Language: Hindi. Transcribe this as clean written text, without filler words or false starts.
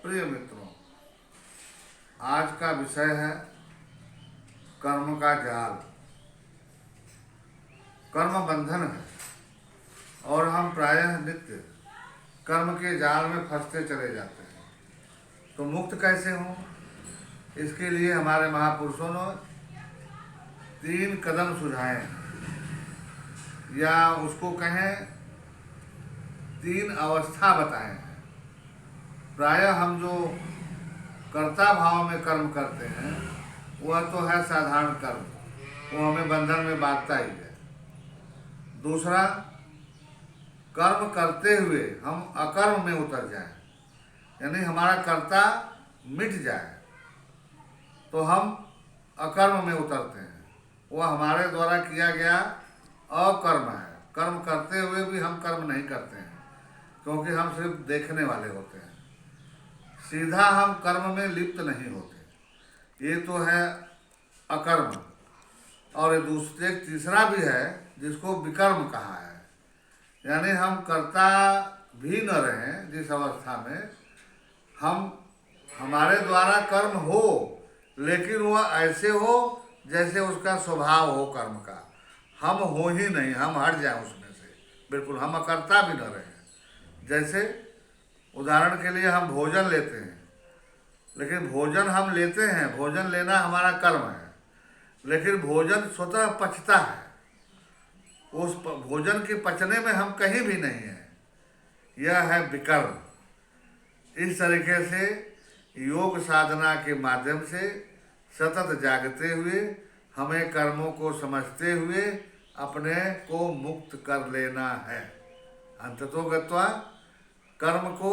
प्रिय मित्रों, आज का विषय है कर्म का जाल। कर्म बंधन है और हम प्रायः नित्य कर्म के जाल में फंसते चले जाते हैं। तो मुक्त कैसे हों, इसके लिए हमारे महापुरुषों ने 3 कदम सुझाए हैं, या उसको कहें 3 अवस्था बताए हैं। प्रायः हम जो कर्ता भाव में कर्म करते हैं वह तो है साधारण कर्म, वो हमें बंधन में बांधता ही है। दूसरा, कर्म करते हुए हम अकर्म में उतर जाएं, यानी हमारा कर्ता मिट जाए तो हम अकर्म में उतरते हैं। वह हमारे द्वारा किया गया अकर्म है। कर्म करते हुए भी हम कर्म नहीं करते हैं, क्योंकि हम सिर्फ देखने वाले होते हैं। सीधा हम कर्म में लिप्त नहीं होते। ये तो है अकर्म। और दूसरे तीसरा भी है जिसको विकर्म कहा है, यानी हम कर्ता भी न रहें, जिस अवस्था में हमारे द्वारा कर्म हो लेकिन वह ऐसे हो जैसे उसका स्वभाव हो कर्म का। हम हो ही नहीं, हम हट जाएं उसमें से, बिल्कुल हम अकर्ता भी न रहें। जैसे उदाहरण के लिए हम भोजन लेते हैं, लेकिन भोजन हम लेते हैं, भोजन लेना हमारा कर्म है, लेकिन भोजन स्वतः पचता है। उस भोजन के पचने में हम कहीं भी नहीं हैं। यह है विकर्म। इस तरीके से योग साधना के माध्यम से सतत जागते हुए हमें कर्मों को समझते हुए अपने को मुक्त कर लेना है। अंततो गत्वा कर्म को